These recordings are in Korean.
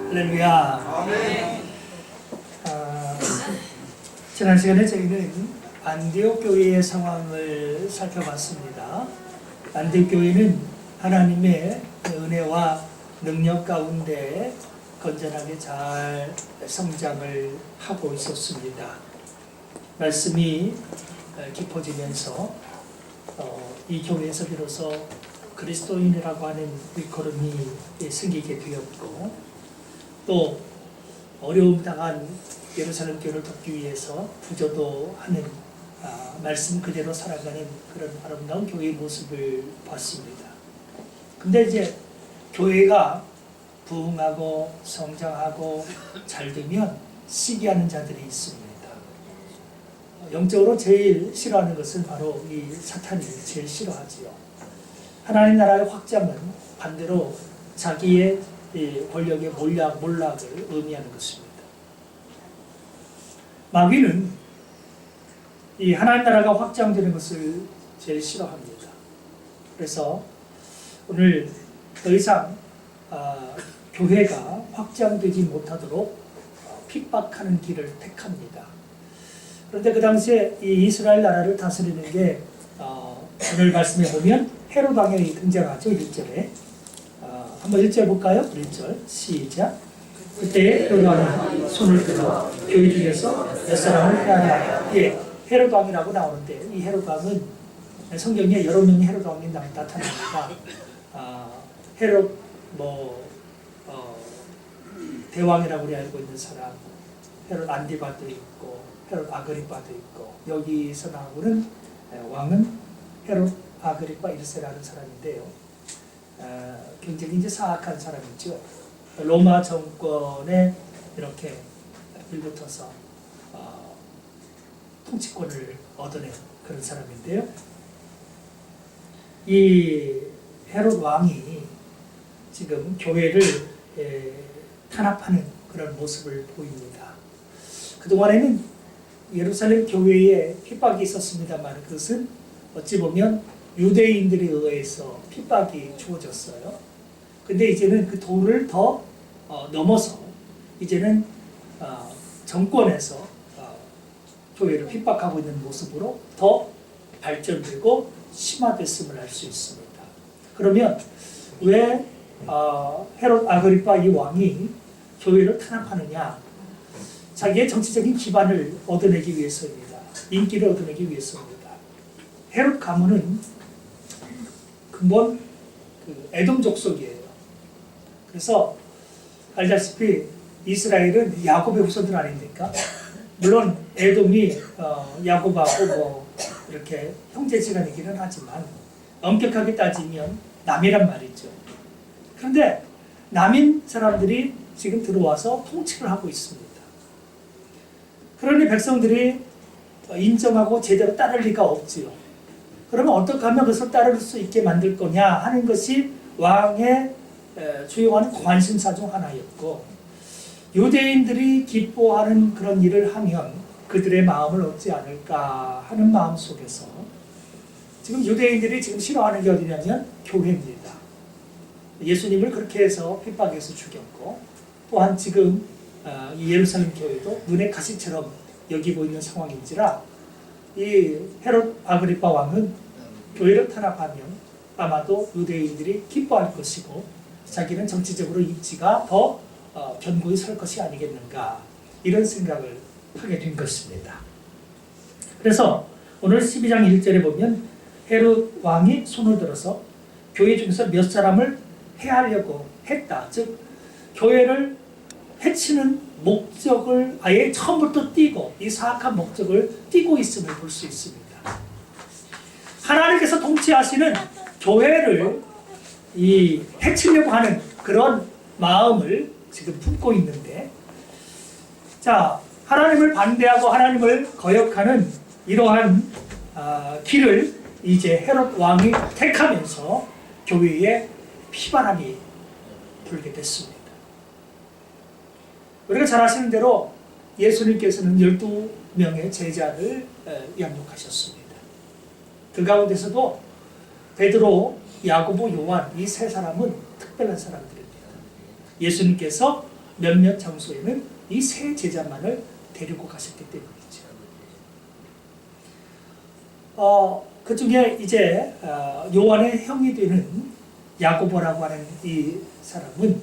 할렐루야. 지난 시간에 저희는 안디옥 교회의 상황을 살펴봤습니다. 안디옥 교회는 하나님의 은혜와 능력 가운데 건전하게 잘 성장을 하고 있었습니다. 말씀이 깊어지면서 이 교회에서 비로소 그리스도인이라고 하는 일컬음이 생기게 되었고, 또 어려움 당한 예루살렘 교회를 돕기 위해서 부조도하는 말씀 그대로 살아가는 그런 아름다운 교회의 모습을 봤습니다. 근데 이제 교회가 부흥하고 성장하고 잘 되면 시기하는 자들이 있습니다. 영적으로 제일 싫어하는 것은 바로 이 사탄이 제일 싫어하지요. 하나님 나라의 확장은 반대로 자기의 권력의 몰락을 의미하는 것입니다. 마귀는 이 하나님 나라가 확장되는 것을 제일 싫어합니다. 그래서 오늘 더 이상 교회가 확장되지 못하도록 핍박하는 길을 택합니다. 그런데 그 당시에 이 이스라엘 나라를 다스리는 게 오늘 말씀에 보면 헤롯 왕이 등장하죠. 1절에 한번 1절 볼까요? 1절 시작. 그때 헤롯 왕이 손을 들어 교회 중에서 몇 사람을 해하라. 헤롯 왕이라고 나오는데 이 헤롯 왕은 성경에 여러 명의 헤롯 왕이 나타납니다. 헤롯 대왕이라고 우리 알고 있는 사람, 헤롯 안디바도 있고 헤롯 아그리빠도 있고, 여기서 나오는 왕은 헤롯 아그리빠 1세라는 사람인데요. 굉장히 이제 사악한 사람이죠. 로마 정권에 이렇게 빌붙어서 통치권을 얻어낸 그런 사람인데요. 이 헤롯 왕이 지금 교회를 탄압하는 그런 모습을 보입니다. 그동안에는 예루살렘 교회에 핍박이 있었습니다만 그것은 어찌 보면 유대인들에 의해서 핍박이 주어졌어요. 근데 이제는 그 도를 더 넘어서 이제는 정권에서 교회를 핍박하고 있는 모습으로 더 발전되고 심화됐음을 알 수 있습니다. 그러면 왜 헤롯 아그리빠 이 왕이 교회를 탄압하느냐? 자기의 정치적인 기반을 얻어내기 위해서입니다. 인기를 얻어내기 위해서입니다. 헤롯 가문은 근본 에돔 족속이에요. 그래서 알다시피 이스라엘은 야곱의 후손들 아닙니까? 물론 에돔이 야곱하고 이렇게 형제지간이기는 하지만 엄격하게 따지면 남이란 말이죠. 그런데 남인 사람들이 지금 들어와서 통치를 하고 있습니다. 그러니 백성들이 인정하고 제대로 따를 리가 없지요. 그러면 어떻게 하면 그것을 따를 수 있게 만들 거냐 하는 것이 왕의 주요한 관심사 중 하나였고, 유대인들이 기뻐하는 그런 일을 하면 그들의 마음을 얻지 않을까 하는 마음 속에서 지금 유대인들이 지금 싫어하는 게 어디냐면 교회입니다. 예수님을 그렇게 해서 핍박해서 죽였고, 또한 지금 이 예루살렘 교회도 눈의 가시처럼 여기고 있는 상황인지라 이 헤롯 아그리빠 왕은 교회를 탄압하면 아마도 유대인들이 기뻐할 것이고 자기는 정치적으로 입지가 더 견고히 설 것이 아니겠는가, 이런 생각을 하게 된 것입니다. 그래서 오늘 12장 1절에 보면 헤롯 왕이 손을 들어서 교회 중에서 몇 사람을 해하려고 했다. 즉 교회를 해치는 목적을 아예 처음부터 띄고 이 사악한 목적을 띄고 있음을 볼 수 있습니다. 하나님께서 통치하시는 교회를 해치려고 하는 그런 마음을 지금 품고 있는데, 자, 하나님을 반대하고 하나님을 거역하는 이러한 길을 이제 헤롯 왕이 택하면서 교회에 피바람이 불게 됐습니다. 우리가 잘 아시는 대로 예수님께서는 12명의 제자를 양육하셨습니다. 그 가운데서도 베드로, 야고보, 요한 이 세 사람은 특별한 사람들입니다. 예수님께서 몇몇 장소에는 이 세 제자만을 데리고 가셨기 때문이죠. 그 중에 이제 요한의 형이 되는 야고보라고 하는 이 사람은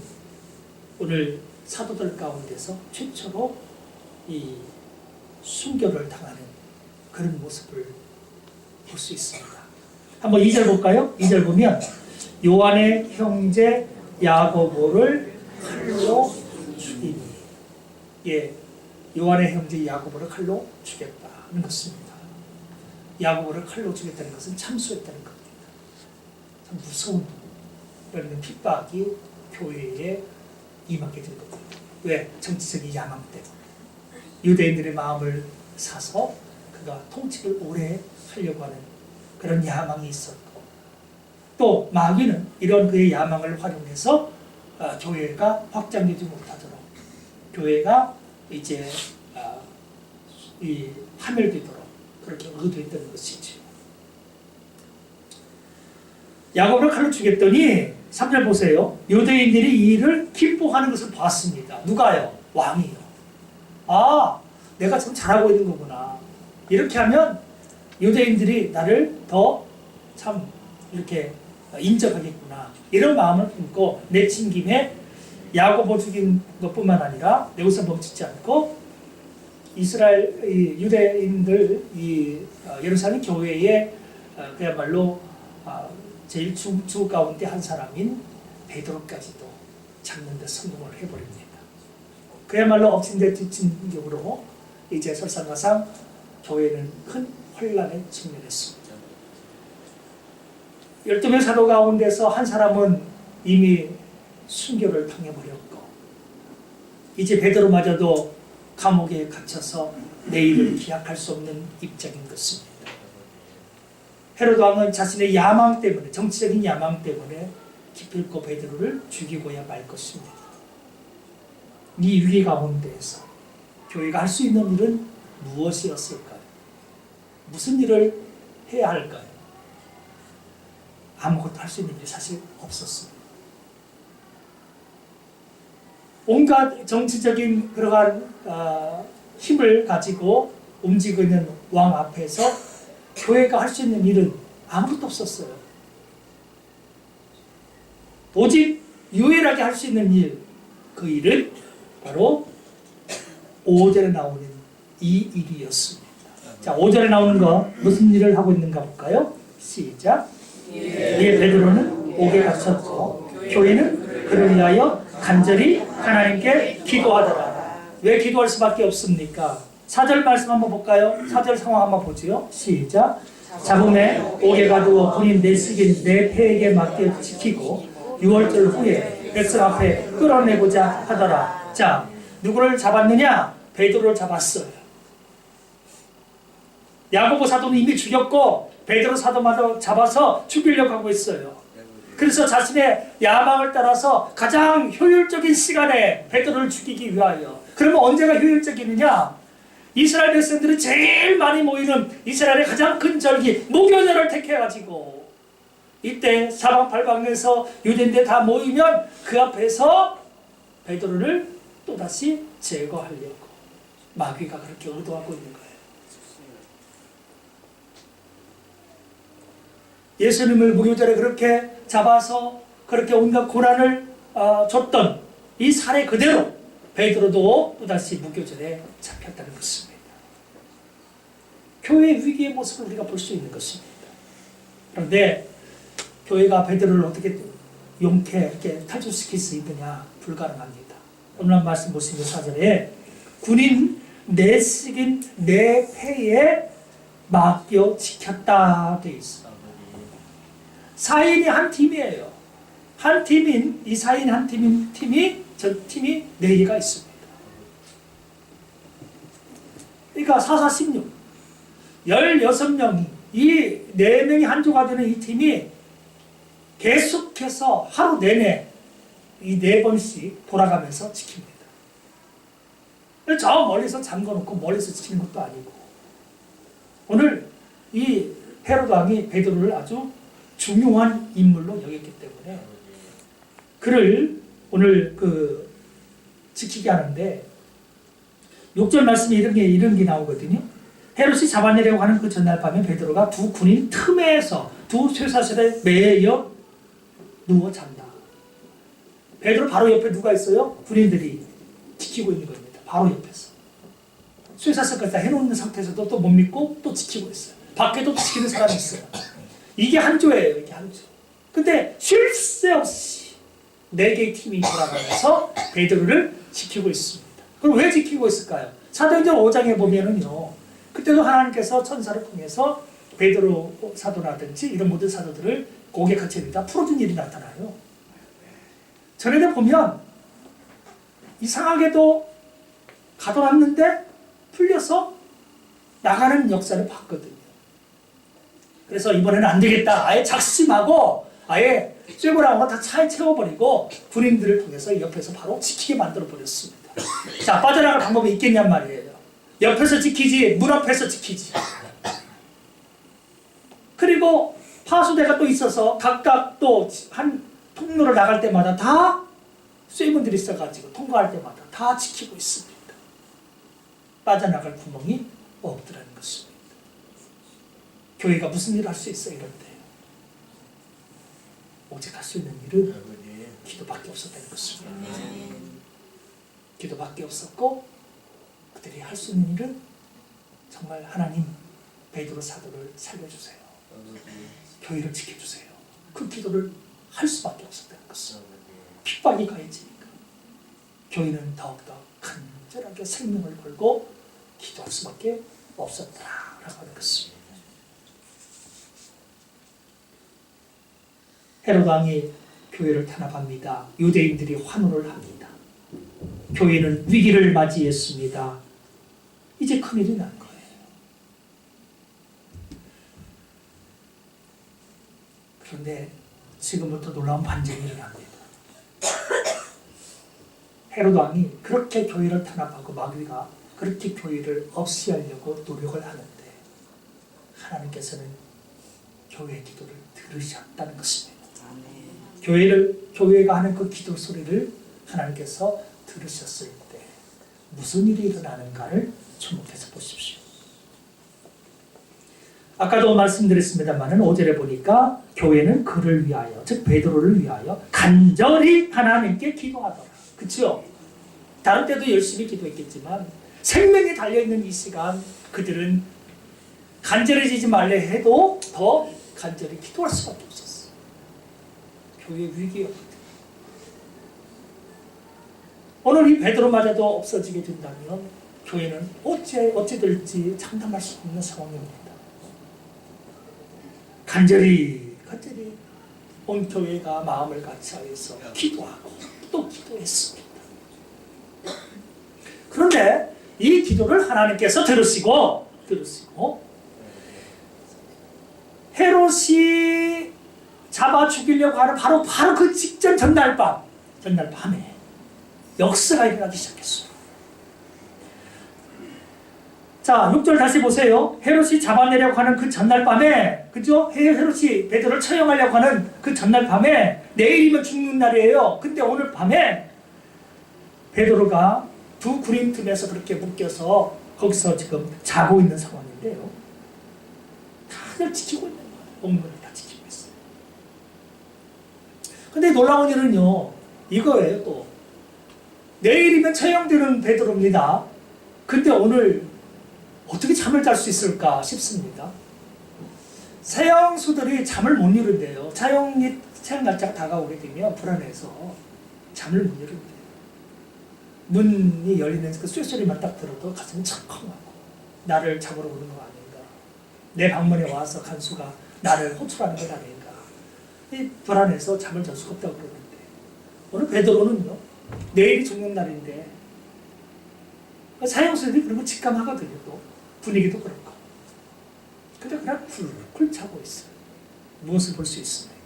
오늘 사도들 가운데서 최초로 이 순교를 당하는 그런 모습을 볼 수 있습니다. 한번 2절 볼까요? 2절 보면 요한의 형제 야고보를 칼로 죽이니, 예, 요한의 형제 야고보를 칼로 죽였다는 것입니다. 야고보를 칼로 죽였다는 것은 참수했다는 겁니다. 참 무서운 이런 핍박이 교회에 임하게 된 겁니다. 왜? 정치적인 야망 때문에. 유대인들의 마음을 사서 그가 통치를 오래 하려고 하는 그런 야망이 있었고, 또 마귀는 이런 그의 야망을 활용해서 교회가 확장되지 못하도록, 교회가 이제 이 파멸되도록 그렇게 의도했던 것이죠. 야고보를 칼로 죽였더니 3절 보세요. 유대인들이 이 일을 기뻐하는 것을 봤습니다. 누가요? 왕이요. 아, 내가 지금 잘하고 있는 거구나. 이렇게 하면 유대인들이 나를 더 참 이렇게 인정하겠구나. 이런 마음을 품고 내친 김에 야고보 죽인 것뿐만 아니라 여기서 멈추지 않고 이스라엘 유대인들 예루살렘 교회에 그야말로 제일 주 가운데 한 사람인 베드로까지도 잡는 데 성공을 해버립니다. 그야말로 엎친 데 뒤친 격으로 이제 설상가상 교회는 큰 혼란에 직면했습니다. 12명 사도 가운데서 한 사람은 이미 순교를 당해버렸고, 이제 베드로마저도 감옥에 갇혀서 내일을 기약할 수 없는 입장인 것입니다. 헤로드 왕은 자신의 야망 때문에, 정치적인 야망 때문에 기필코 베드로를 죽이고야 말 것입니다. 이 위기 가운데에서 교회가 할 수 있는 일은 무엇이었을까요? 무슨 일을 해야 할까요? 아무것도 할 수 있는 일이 사실 없었습니다. 온갖 정치적인 그러한 힘을 가지고 움직이고 있는 왕 앞에서 교회가 할 수 있는 일은 아무것도 없었어요. 오직 유일하게 할 수 있는 일, 그 일은 바로 5절에 나오는 이 일이었습니다. 자, 5절에 나오는 거 무슨 일을 하고 있는가 볼까요? 시작. 예, 베드로는 옥에 갇혔고 교회는 그를 위하여 간절히 하나님께 기도하더라. 왜 기도할 수밖에 없습니까? 4절 말씀 한번 볼까요? 4절 상황 한번 보지요. 시작. 잡음에 옥에 가두어 본인 내식인 내 폐에게 맡겨 지키고 6월절 후에 백성 앞에 끌어내고자 하더라. 자, 누구를 잡았느냐? 베드로를 잡았어요. 야고보 사도는 이미 죽였고 베드로 사도마저 잡아서 죽이려고 하고 있어요. 그래서 자신의 야망을 따라서 가장 효율적인 시간에 베드로를 죽이기 위하여. 그러면 언제가 효율적이느냐? 이스라엘 백성들이 제일 많이 모이는 이스라엘의 가장 큰 절기 무교절을 택해가지고 이때 사방팔방에서 유대인들 다 모이면 그 앞에서 베드로를 또다시 제거하려고 마귀가 그렇게 의도하고 있는 거예요. 예수님을 무교절에 그렇게 잡아서 그렇게 온갖 고난을 줬던 이 사례 그대로 베드로도 또다시 무교절에 잡혔다는 것입니다. 교회의 위기의 모습을 우리가 볼 수 있는 것입니다. 그런데 교회가 베드로를 어떻게 용케 이렇게 탈출시킬 수 있느냐? 불가능합니다. 오늘 말씀 보시면 4절에 군인 내식인 내 패에 맡겨 지켰다 되어 있습니다. 4인이 한 팀이에요. 한 팀인 이 4인 한 팀인 저 팀이 4개가 있습니다. 그러니까 4, 4, 16 16명이 이 4명이 한 조가 되는 이 팀이 계속해서 하루 내내 이 4번씩 돌아가면서 지킵니다. 저 멀리서 잠궈놓고 멀리서 지키는 것도 아니고 오늘 이 헤로드 왕이 베드로를 아주 중요한 인물로 여겼기 때문에 그를 오늘 그 지키게 하는데 6절 말씀에 이런 게 나오거든요. 헤롯이 잡아내려고 하는 그 전날 밤에 베드로가 두 군인 틈에서 두 쇠사슬에 매여 누워 잔다. 베드로 바로 옆에 누가 있어요? 군인들이 지키고 있는 겁니다. 바로 옆에서. 쇠사슬까지 다 해놓는 상태에서도 또 못 믿고 또 지키고 있어요. 밖에도 지키는 사람이 있어요. 이게 한조예요. 이게 한조. 근데 쉴 새 없이 4개의 팀이 돌아가면서 베드로를 지키고 있습니다. 그럼 왜 지키고 있을까요? 사도행전 5장에 보면은요. 그때도 하나님께서 천사를 통해서 베드로 사도라든지 이런 모든 사도들을 고개 갇혀있다 풀어준 일이 나타나요. 전에도 보면 이상하게도 가둬놨는데 풀려서 나가는 역사를 봤거든요. 그래서 이번에는 안 되겠다. 아예 작심하고 아예 쇠고랑한 거 다 차에 채워버리고 군인들을 통해서 옆에서 바로 지키게 만들어 버렸습니다. 자, 빠져나갈 방법이 있겠냔 말이에요. 옆에서 지키지, 문 앞에서 지키지. 그리고 파수대가 또 있어서 각각 또 한 통로를 나갈 때마다 다 쇠문들이 있어가지고 통과할 때마다 다 지키고 있습니다. 빠져나갈 구멍이 없더라는 것입니다. 교회가 무슨 일을 할 수 있어 이럴 때 오직 할 수 있는 일은 기도밖에 없었다는 것입니다. 기도밖에 없었고 그들이 할 수 있는 일은 정말 하나님 베드로 사도를 살려주세요. 교회를 지켜주세요. 그 기도를 할 수밖에 없었다는 것입니다. 핍박이 가해지니까 교회는 더욱더 간절하게 생명을 걸고 기도할 수밖에 없었다라고 하는 것입니다. 헤롯 왕이 교회를 탄압합니다. 유대인들이 환호를 합니다. 교회는 위기를 맞이했습니다. 이제 큰일이 난 거예요. 그런데 지금부터 놀라운 반전이 일어납니다. 헤롯 왕이 그렇게 교회를 탄압하고 마귀가 그렇게 교회를 없이 하려고 노력을 하는데 하나님께서는 교회의 기도를 들으셨다는 것입니다. 교회가 하는 그 기도 소리를 하나님께서 들으셨을 때 무슨 일이 일어나는가를 주목해서 보십시오. 아까도 말씀드렸습니다만 5절에 보니까 교회는 그를 위하여 즉 베드로를 위하여 간절히 하나님께 기도하더라. 그렇죠? 다른 때도 열심히 기도했겠지만 생명이 달려있는 이 시간 그들은 간절해지지 말래 해도 더 간절히 기도할 수밖에 없었어. 교회 위기였거든. 오늘 이 베드로마저도 없어지게 된다면 교회는 어찌 될지 장담할 수 없는 상황입니다. 간절히 온 교회가 마음을 같이하여서 기도하고 또 기도했습니다. 그런데 이 기도를 하나님께서 들으시고 헤롯이 잡아 죽이려고 하는 바로 그 직전 전날 밤에 역사가 일어나기 시작했어요. 자, 6절 다시 보세요. 헤롯이 잡아내려고 하는 그 전날 밤에, 그죠? 헤롯이 베드로를 처형하려고 하는 그 전날 밤에, 내일이면 죽는 날이에요. 근데 오늘 밤에 베드로가 두 구림 틈에서 그렇게 묶여서 거기서 지금 자고 있는 상황인데요. 다들 지키고 있는 거예요. 온몸이 다 지키고 있어요. 근데 놀라운 일은요, 이거예요, 또. 내일이면 처형되는 베드로입니다. 근데 오늘 어떻게 잠을 잘 수 있을까 싶습니다. 세형수들이 잠을 못 이룬대요. 처형 날짜가 다가오게 되면 불안해서 잠을 못 이룬대요. 문이 열리는 그 쇠소리만 딱 들어도 가슴이 척컹하고 나를 잡으러 오는 거 아닌가. 내 방문에 와서 간수가 나를 호출하는 것 아닌가. 이 불안해서 잠을 잘 수가 없다고 그러는데 오늘 베드로는요. 내일이 죽는 날인데 사형수들이 그런 거 직감하거든요. 또 분위기도 그렇고. 근데 그냥 쿨쿨 자고 있어요. 무엇을 볼 수 있습니까?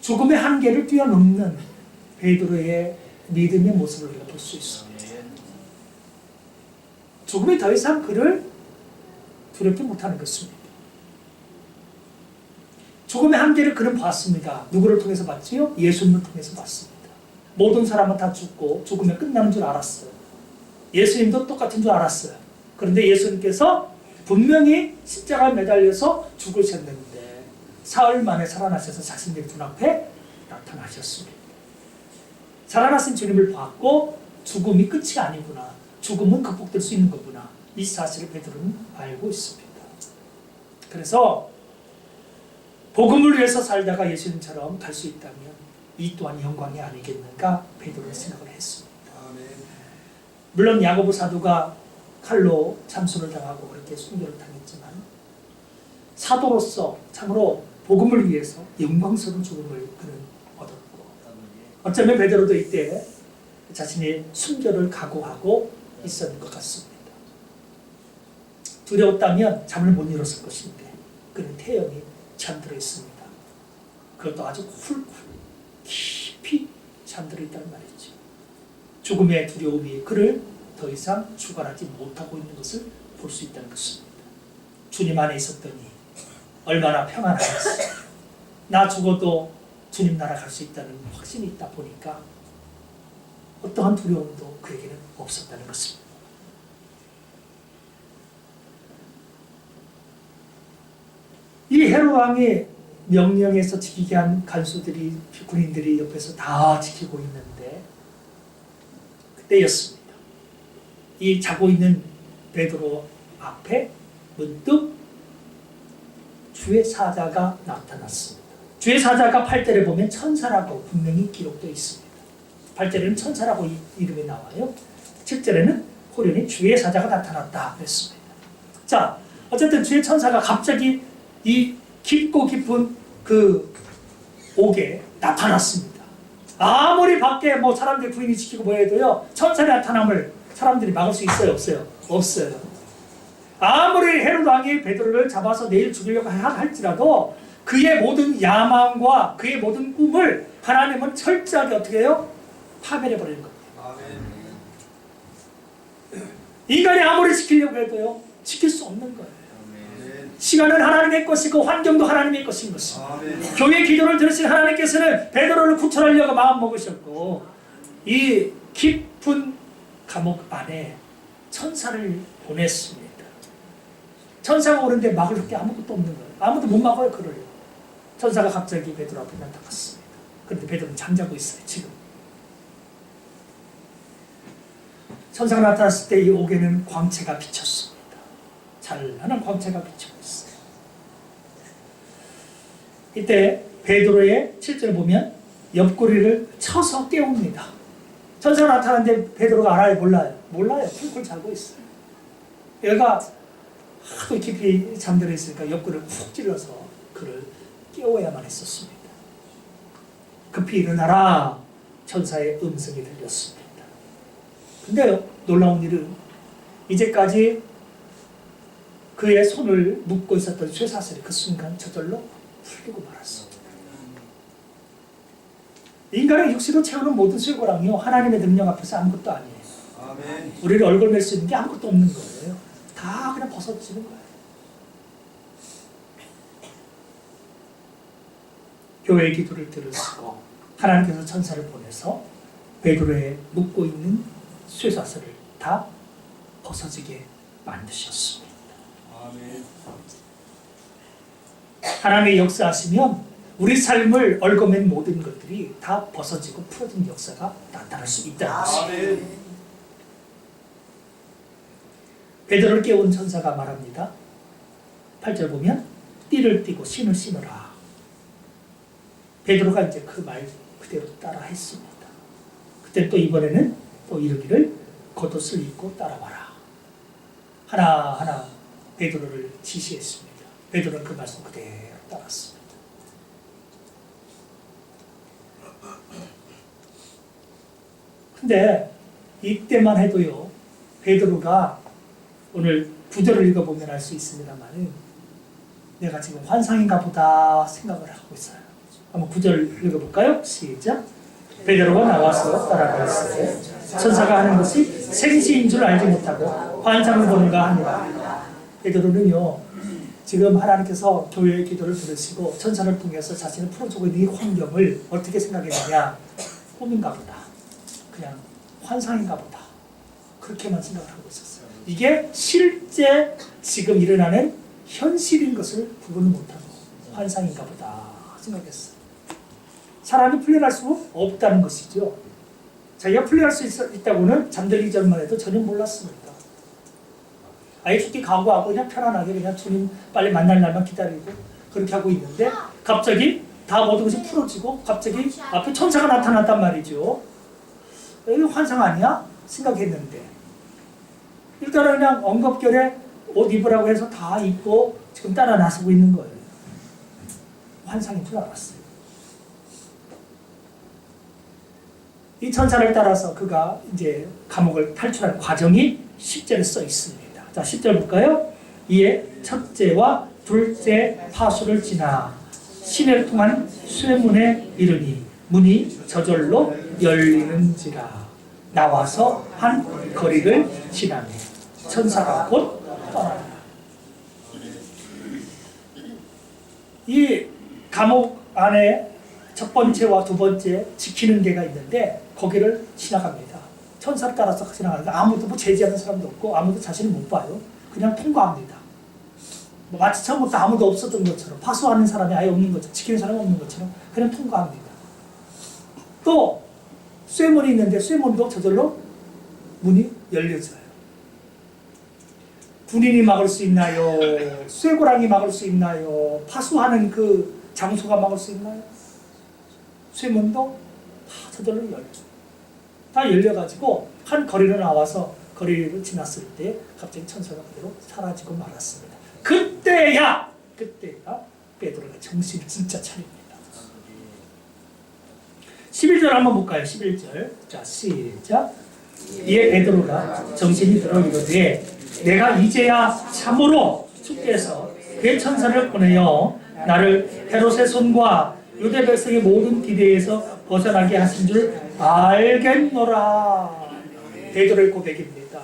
죽음의 한계를 뛰어넘는 베드로의 믿음의 모습을 우리가 볼 수 있습니다. 죽음이 더 이상 그를 두렵게 못하는 것입니다. 죽음의 한계를 그는 봤습니다. 누구를 통해서 봤지요? 예수님을 통해서 봤습니다. 모든 사람은 다 죽고 죽으면 끝나는 줄 알았어요. 예수님도 똑같은 줄 알았어요. 그런데 예수님께서 분명히 십자가에 매달려서 죽으셨는데 사흘 만에 살아나셔서 자신들의 눈앞에 나타나셨습니다. 살아나신 주님을 봤고 죽음이 끝이 아니구나, 죽음은 극복될 수 있는 거구나, 이 사실을 베드로는 알고 있습니다. 그래서 복음을 위해서 살다가 예수님처럼 갈 수 있다면 이 또한 영광이 아니겠는가 베드로는 생각을 했습니다. 물론 야고보 사도가 칼로 참수를 당하고 그렇게 순교를 당했지만 사도로서 참으로 복음을 위해서 영광스러운 죽음을 그는 얻었고, 어쩌면 베드로도 이때 자신이 순교를 각오하고 있었는 것 같습니다. 두려웠다면 잠을 못 이뤘을 것인데 그는 태연히 잠들어 있습니다. 그것도 아주 훌훌 깊이 잠들어 있다는 말이죠. 죽음의 두려움이 그를 더 이상 주관하지 못하고 있는 것을 볼 수 있다는 것입니다. 주님 안에 있었더니 얼마나 평안하겠어요. 나 죽어도 주님 나라 갈 수 있다는 확신이 있다 보니까 어떠한 두려움도 그에게는 없었다는 것입니다. 이 헤롯 왕이 명령해서 지키게 한 간수들이, 군인들이 옆에서 다 지키고 있는데 그때였습니다. 이 자고 있는 베드로 앞에 문득 주의 사자가 나타났습니다. 주의 사자가 8절에 보면 천사라고 분명히 기록되어 있습니다. 8절에는 천사라고 이름이 나와요. 7절에는 호련히 주의 사자가 나타났다 그랬습니다. 자, 어쨌든 주의 천사가 갑자기 이 깊고 깊은 그 옥에 나타났습니다. 아무리 밖에 뭐 사람들이 부인이 지키고 뭐 해도요, 천사의 나타남을 사람들이 막을 수 있어요, 없어요? 없어요. 아무리 헤롯 왕이 베드로를 잡아서 내일 죽이려고 할지라도 그의 모든 야망과 그의 모든 꿈을 하나님은 철저하게 어떻게 해요? 파멸해버리는 겁니다. 인간이 아무리 지키려고 해도요, 지킬 수 없는 거예요. 시간은 하나님의 것이고 환경도 하나님의 것인 것입니다. 교회 기도를 들으신 하나님께서는 베드로를 구출하려고 마음먹으셨고 이 깊은 감옥 안에 천사를 보냈습니다. 천사가 오는데 막을 게 아무것도 없는 거예요. 아무도 못 막아요, 그를. 천사가 갑자기 베드로 앞에 나타났습니다. 그런데 베드로는 잠자고 있어요, 지금. 천사가 나타났을 때 이 옥에는 광채가 비쳤습니다. 찬란한 광채가 비치고 있어요. 이때 베드로의 7절 보면 옆구리를 쳐서 깨웁니다. 천사가 나타났는데 베드로가 알아요, 몰라요? 몰라요. 쿨쿨 자고 있어요. 얘가 하도 깊이 잠들어 있으니까 옆구리를 푹 찔러서 그를 깨워야만 했었습니다. 급히 일어나라, 천사의 음성이 들렸습니다. 근데 놀라운 일은 이제까지 그의 손을 묶고 있었던 쇠사슬이 그 순간 저절로 풀리고 말았습니다. 인간의 육신으로 채우는 모든 쇠고랑이요, 하나님의 능력 앞에서 아무것도 아니에요. 아멘. 우리를 얼굴 수 있는 게 아무것도 없는 거예요. 다 그냥 벗어지는 거예요. 교회의 기도를 들으시고 하나님께서 천사를 보내서 베드로의 묶고 있는 쇠사슬을 다 벗어지게 만드셨습니다. 아멘. 하나님의 역사하시면 우리 삶을 얽어맨 모든 것들이 다 벗어지고 풀어진 역사가 나타날 수 있다는 것입니다. 베드로를 깨운 천사가 말합니다. 8절 보면 띠를 띠고 신을 신으라. 베드로가 이제 그 말 그대로 따라 했습니다. 그때 또 이번에는 또 이르기를 겉옷을 입고 따라와라. 하나하나 베드로를 지시했습니다. 베드로는 그 말씀 그대로 따랐습니다. 근데 이때만 해도요, 베드로가 오늘 9절을 읽어보면 알 수 있습니다만 내가 지금 환상인가 보다 생각을 하고 있어요. 한번 9절 읽어볼까요? 시작. 베드로가 나와서 따라가었을 때 천사가 하는 것이 생시인 줄 알지 못하고 환상을 보는가 하니라. 베드로는요, 지금 하나님께서 교회의 기도를 들으시고 천사를 통해서 자신을 풀어주고 있는 이 환경을 어떻게 생각했느냐? 꿈인가 보다. 그냥 환상인가 보다. 그렇게만 생각을 하고 있었어요. 이게 실제 지금 일어나는 현실인 것을 구분을 못하고 환상인가 보다 생각했어요. 사람이 풀려날 수 없다는 것이죠. 자기가 풀려날 수 있다고는 잠들기 전만 해도 전혀 몰랐습니다. 아예 죽기 각오하고 그냥 편안하게 그냥 주님 빨리 만날 날만 기다리고 그렇게 하고 있는데 갑자기 다 모든 것이 풀어지고 갑자기 앞에 천사가 나타났단 말이죠. 이거 환상 아니야? 생각했는데 일단은 그냥 엉겁결에 옷 입으라고 해서 다 입고 지금 따라 나서고 있는 거예요. 환상인 줄 알았어요. 이 천사를 따라서 그가 이제 감옥을 탈출하는 과정이 10절에 써 있습니다. 자, 10절 볼까요? 이에 첫째와 둘째 파수를 지나 시내를 통한 쇠문에 이르니 문이 저절로 열리는지라. 나와서 한 거리를 지나며 천사가 곧 떠나라. 이 감옥 안에 첫 번째와 두 번째 지키는 데가 있는데 거기를 지나갑니다. 천사를 따라서 지나가는데 아무도 뭐 제지하는 사람도 없고 아무도 자신을 못 봐요. 그냥 통과합니다. 마치 처음부터 아무도 없었던 것처럼 파수하는 사람이 아예 없는 것처럼 지키는 사람이 없는 것처럼 그냥 통과합니다. 또 쇠문이 있는데 쇠문도 저절로 문이 열려져요. 군인이 막을 수 있나요? 쇠고랑이 막을 수 있나요? 파수하는 그 장소가 막을 수 있나요? 쇠문도 다 저절로 열려요. 다 열려가지고 한 거리로 나와서 거리를 지났을 때 갑자기 천사가 그대로 사라지고 말았습니다. 그때야 베드로가 정신 진짜 차립니다. 11절 한번 볼까요? 11절. 자, 시작. 이에 베드로가 정신이 들어 이르되 내가 이제야 참으로 주께서 그 천사를 보내어 나를 헤롯의 손과 유대 백성의 모든 기대에서 벗어나게 하신 줄 알겠노라. 베드로의 고백입니다.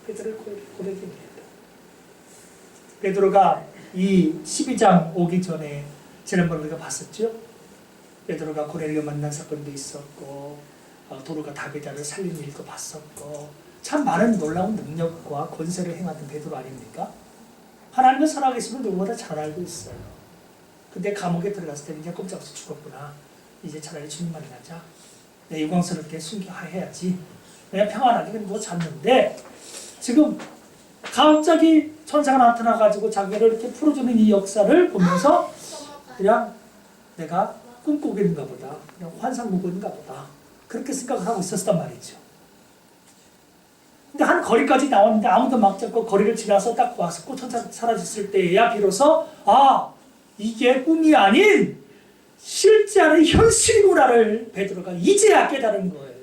베드로의 고백입니다. 베드로가 이 12장 오기 전에 지난번에 우리가 봤었죠. 베드로가 고넬료 만난 사건도 있었고 도로가 다비다를 살린 일도 봤었고 참 많은 놀라운 능력과 권세를 행하던 베드로 아닙니까? 하나님을 살아계심을 누구보다 잘 알고 있어요. 근데 감옥에 들어갔을 때 이제 꼼짝없이 죽었구나. 이제 차라리 주님 만나자. 내 영광스럽게 순교해야지. 내가 평안하게 누워 잤는데 지금 갑자기 천사가 나타나가지고 자기를 이렇게 풀어주는 이 역사를 보면서 그냥 내가 꿈꾸고 있는가 보다. 그냥 환상 보고 있는가 보다. 그렇게 생각을 하고 있었단 말이죠. 근데 한 거리까지 나왔는데 아무도 막지 않고 거리를 지나서 딱 와서 천사가 사라졌을 때야 비로소 이게 꿈이 아닌 실제 현실이구나를 베드로가 이제야 깨달은 거예요.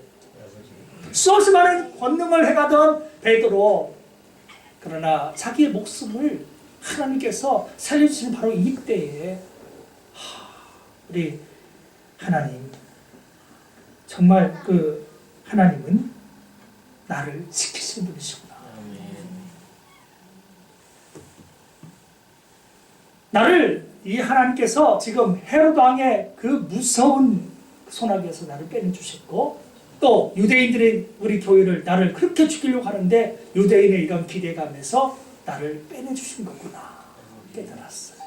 수없이 많은 권능을 해가던 베드로 그러나 자기의 목숨을 하나님께서 살려주시는 바로 이때에 우리 하나님 정말 그 하나님은 나를 지키시는 분이시구나. 나를 이 하나님께서 지금 헤롯 왕의 그 무서운 손아귀에서 나를 빼내주셨고 또 유대인들이 우리 교회를 나를 그렇게 죽이려고 하는데 유대인의 이런 기대감에서 나를 빼내주신 거구나 깨달았어요.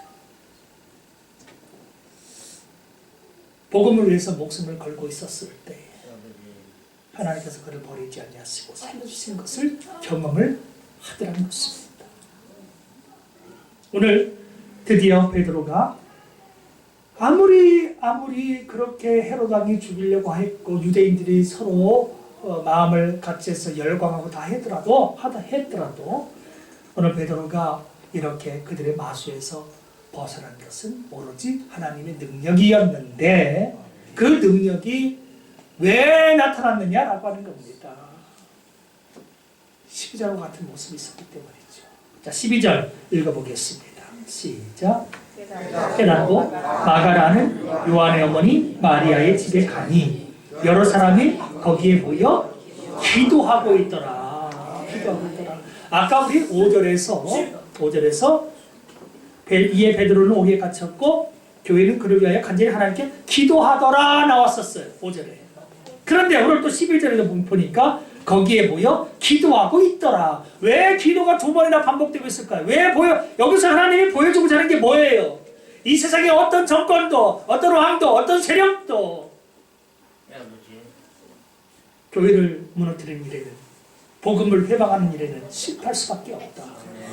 복음을 위해서 목숨을 걸고 있었을 때 하나님께서 그를 버리지 아니하시고 살려주신 것을 경험을 하더라는 것입니다. 오늘 드디어 베드로가 아무리 그렇게 헤롯 왕이 죽이려고 했고 유대인들이 서로 마음을 같이 해서 열광하고 다 했더라도 오늘 베드로가 이렇게 그들의 마수에서 벗어난 것은 오로지 하나님의 능력이었는데 그 능력이 왜 나타났느냐라고 하는 겁니다. 12절과 같은 모습이 있었기 때문이죠. 자, 12절 읽어보겠습니다. 시작. 깨닫고 마가라는 요한의 어머니 마리아의 집에 가니 여러 사람이 거기에 모여 기도하고 있더라. 아까 우리 5절에서 이에 베드로는 옥에 갇혔고 교회는 그를 위하여 간절히 하나님께 기도하더라 나왔었어요. 5절에. 그런데 오늘 또 11절에도 보니까 거기에 보여 기도하고 있더라. 왜 기도가 두 번이나 반복되고 있을까요? 왜 여기서 하나님이 보여주고자 하는 게 뭐예요? 이 세상에 어떤 정권도, 어떤 왕도, 어떤 세력도 교회를 무너뜨리는 일에는, 복음을 회방하는 일에는 실패할 수밖에 없다.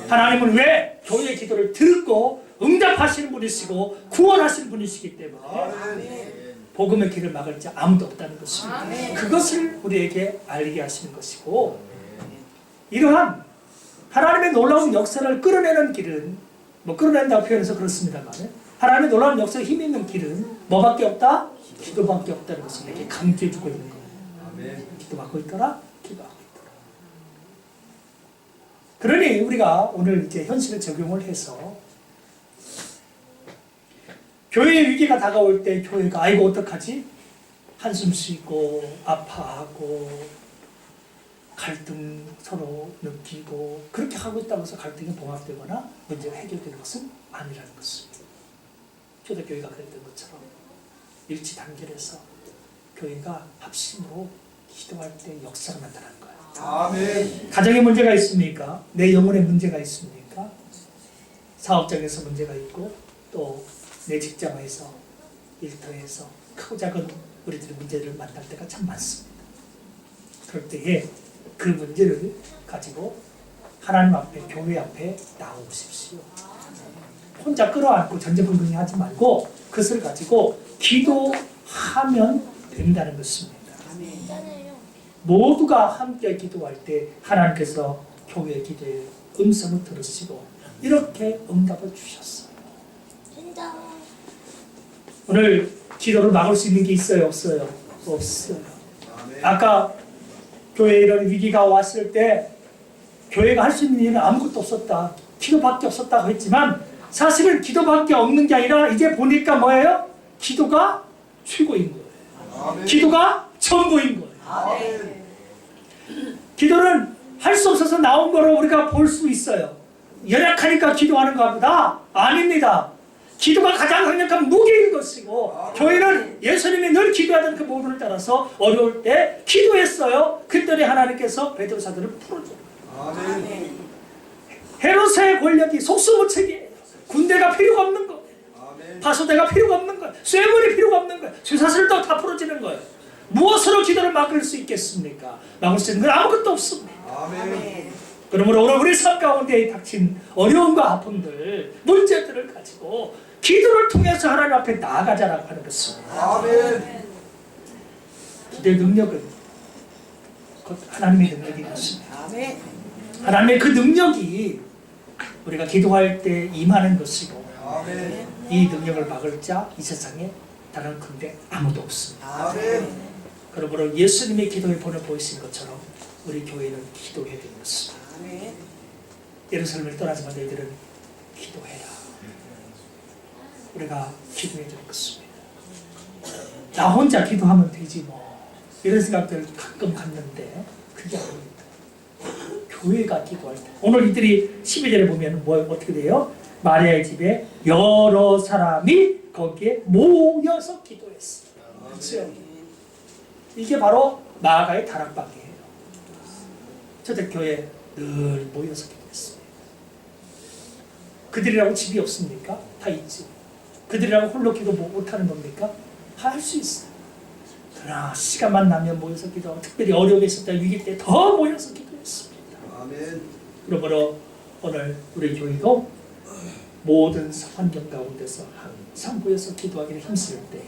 하나님은 왜 교회의 기도를 듣고 응답하시는 분이시고 구원하시는 분이시기 때문에 복음의 길을 막을 자 아무도 없다는 것입니다. 그것을 우리에게 알게 하시는 것이고, 이러한 하나님의 놀라운 역사를 끌어내는 길은, 끌어낸다고 표현해서 그렇습니다만, 하나님의 놀라운 역사에 힘 있는 길은 뭐밖에 없다? 기도밖에 없다는 것을 이렇게 강조해주고 있는 거예요. 기도하고 있더라, 기도하고 있더라. 그러니 우리가 오늘 이제 현실을 적용을 해서 교회의 위기가 다가올 때 교회가 아이고 어떡하지? 한숨 쉬고 아파하고 갈등 서로 느끼고 그렇게 하고 있다고 해서 갈등이 봉합되거나 문제가 해결되는 것은 아니라는 것입니다. 초대교회가 그랬던 것처럼 일치 단결해서 교회가 합심으로 기도할 때 역사가 나타나는 거예요. 아멘. 가정에 문제가 있습니까? 내 영혼에 문제가 있습니까? 사업장에서 문제가 있고 또 내 직장에서 일터에서 크고 작은 우리들의 문제를 만날 때가 참 많습니다. 그럴 때에 그 문제를 가지고 하나님 앞에, 교회 앞에 나오십시오. 혼자 끌어안고 전제불능이 하지 말고 그것을 가지고 기도하면 된다는 것입니다. 모두가 함께 기도할 때 하나님께서 교회의 기도에 음성을 들으시고 이렇게 응답을 주셨어요. 오늘 기도를 막을 수 있는 게 있어요? 없어요? 없어요. 아까 교회에 이런 위기가 왔을 때 교회가 할 수 있는 일은 아무것도 없었다. 기도밖에 없었다고 했지만 사실은 기도밖에 없는 게 아니라 이제 보니까 뭐예요? 기도가 최고인 거예요. 기도가 전부인 거예요. 기도는 할 수 없어서 나온 거로 우리가 볼 수 있어요. 연약하니까 기도하는 것보다 아닙니다. 기도가 가장 강력한 무기인 것이고 교회는 예수님이 늘 기도하던 그 모습을 따라서 어려울 때 기도했어요. 그랬더니 하나님께서 베드로 사도를 풀어줘요. 헤롯의 권력이 속수무책이에요. 군대가 필요가 없는 거예요. 파수대가 필요가 없는 거예요. 쇠물이 필요가 없는 거예요. 쇠사슬도 다 풀어지는 거예요. 무엇으로 기도를 막을 수 있겠습니까? 막을 수 있는 건 아무것도 없습니다. 그러므로 오늘 우리 삶 가운데 닥친 어려움과 아픔들, 문제들을 가지고 기도를 통해서 하나님 앞에 나아가자라고 하는 것입니다. 기도의 능력은 곧 하나님의 능력인 것입니다. 하나님의 그 능력이 우리가 기도할 때 임하는 것이고 이 능력을 막을 자 이 세상에 다른 근데 아무도 없습니다. 그러므로 예수님의 기도에 보이신 것처럼 우리 교회는 기도해야 되는 것입니다. 예루살렘을 떠나지만 너희들은 기도해라. 우리가 기도해야 되는 것입니다. 나 혼자 기도하면 되지 뭐 이런 생각들 가끔 갖는데 그게 아닙니다. 교회가 기도할 때 오늘 이들이 12절에 보면 뭐 어떻게 돼요? 마리아의 집에 여러 사람이 거기에 모여서 기도했어요. 그렇죠? 이게 바로 마가의 다락방이에요. 초대교회 늘 모여서 기도했습니다. 그들이라고 집이 없습니까? 다 있지. 그들이라고 홀로 기도 못하는 겁니까? 다 할 수 있어요. 그러나 시간만 나면 모여서 기도하고 특별히 어려움에 있을 때 위기 때 더 모여서 기도했습니다. 그러므로 오늘 우리 교회도 모든 환경 가운데서 항상 모여서 기도하기를 힘쓸 때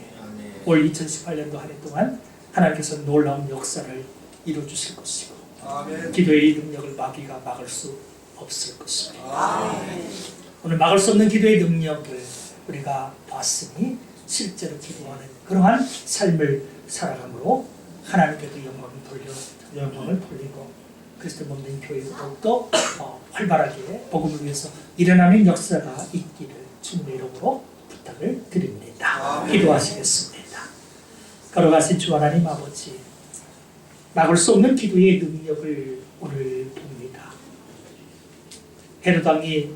올 2018년도 한 해 동안 하나님께서 놀라운 역사를 이루어주실 것이고 기도의 능력을 막을 수 없을 것입니다. 오늘 막을 수 없는 기도의 능력을 우리가 봤으니 실제로 기도하는 그러한 삶을 살아감으로 하나님께도 영광을 돌리고 그리스도 몸된 교회가 더욱더 활발하게 복음을 위해서 일어나는 역사가 있기를 주님의 이름으로 부탁을 드립니다. 기도하시겠습니다. 걸어가신 주 하나님 아버지, 막을 수 없는 기도의 능력을 오늘 봅니다. 헤롯 왕이